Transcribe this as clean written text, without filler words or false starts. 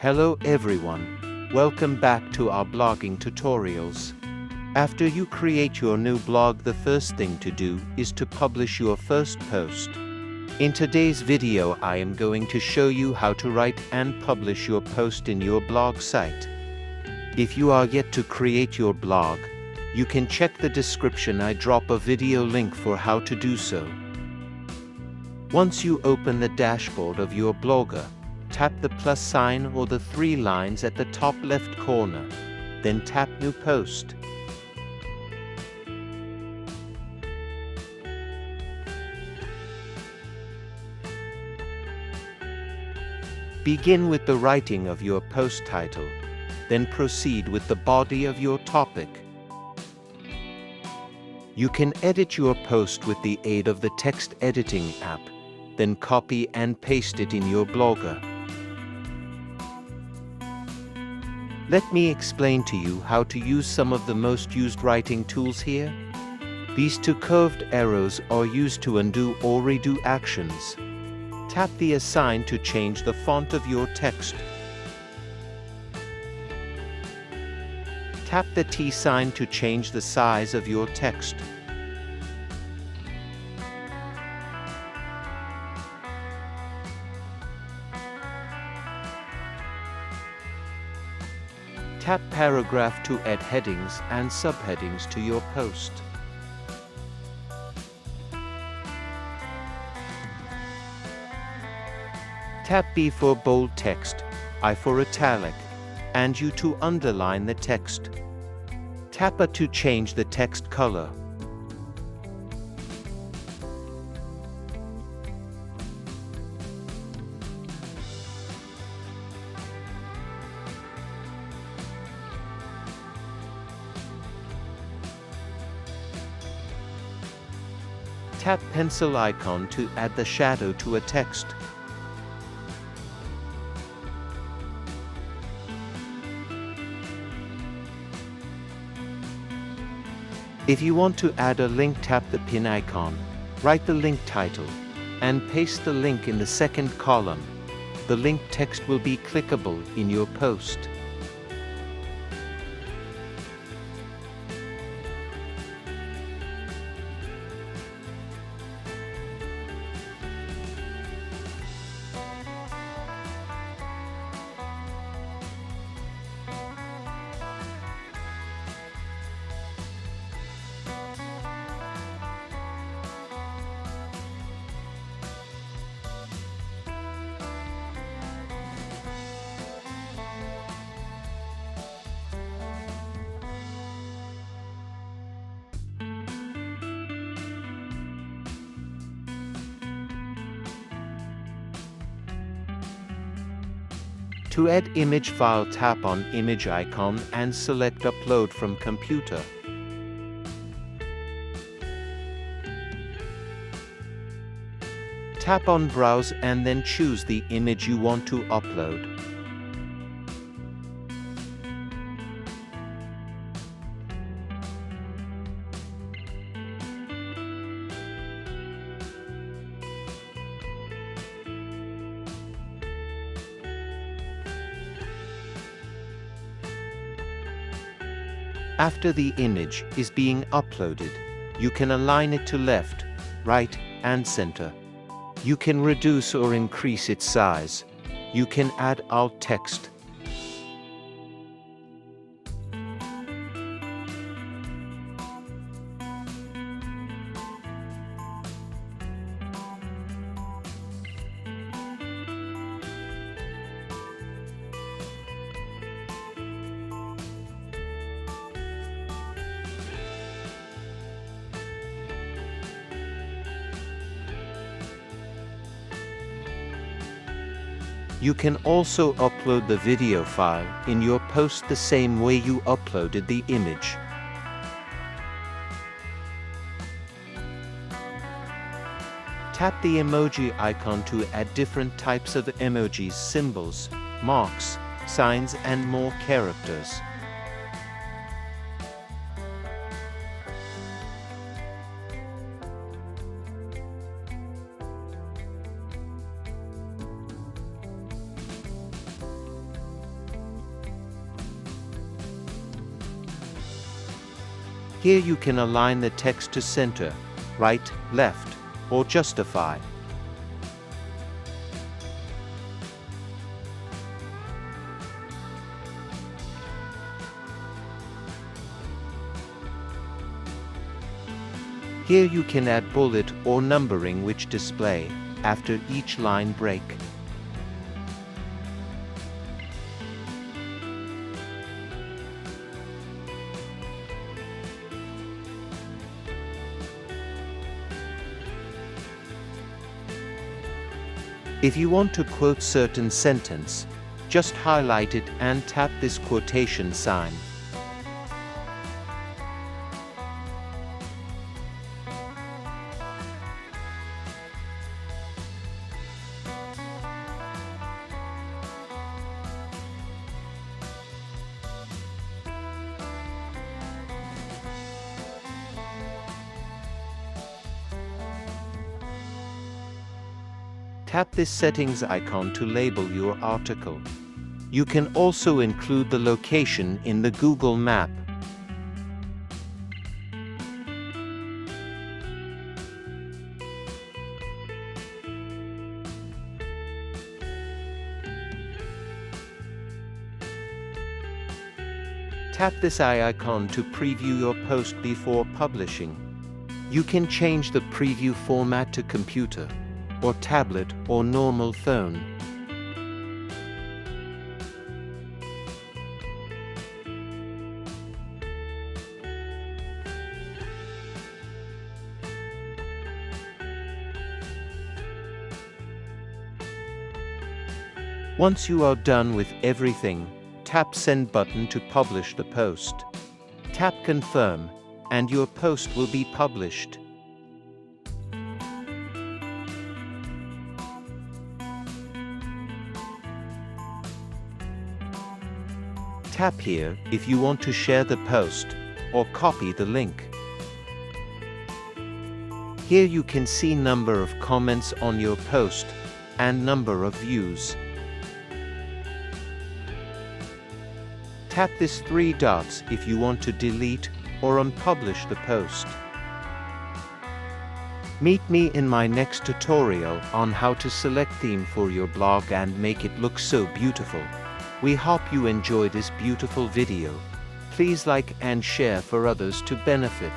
Hello everyone, welcome back to our blogging tutorials. After you create your new blog, the first thing to do is to publish your first post. In today's video, I am going to show you how to write and publish your post in your blog site. If you are yet to create your blog, you can check the description. I drop a video link for how to do so. Once you open the dashboard of your blogger, tap the plus sign or the three lines at the top left corner, then tap New Post. Begin with the writing of your post title, then proceed with the body of your topic. You can edit your post with the aid of the text editing app, then copy and paste it in your blogger. Let me explain to you how to use some of the most used writing tools here. These two curved arrows are used to undo or redo actions. Tap the Assign to change the font of your text. Tap the T sign to change the size of your text. Tap Paragraph to add headings and subheadings to your post. Tap B for bold text, I for italic, and U to underline the text. Tap A to change the text color. Tap pencil icon to add the shadow to a text. If you want to add a link, tap the pin icon, write the link title, and paste the link in the second column. The link text will be clickable in your post. To add image file, tap on image icon and select Upload from computer. Tap on Browse and then choose the image you want to upload. After the image is being uploaded, you can align it to left, right, and center. You can reduce or increase its size. You can add alt text. You can also upload the video file in your post the same way you uploaded the image. Tap the emoji icon to add different types of emojis, symbols, marks, signs, and more characters. Here you can align the text to center, right, left, or justify. Here you can add bullet or numbering which display after each line break. If you want to quote certain sentence, just highlight it and tap this quotation sign. Tap this settings icon to label your article. You can also include the location in the Google Map. Tap this eye icon to preview your post before publishing. You can change the preview format to computer, or tablet, or normal phone. Once you are done with everything, tap Send button to publish the post. Tap Confirm, and your post will be published. Tap here if you want to share the post, or copy the link. Here you can see number of comments on your post, and number of views. Tap this 3 dots if you want to delete or unpublish the post. Meet me in my next tutorial on how to select theme for your blog and make it look so beautiful. We hope you enjoy this beautiful video. Please like and share for others to benefit.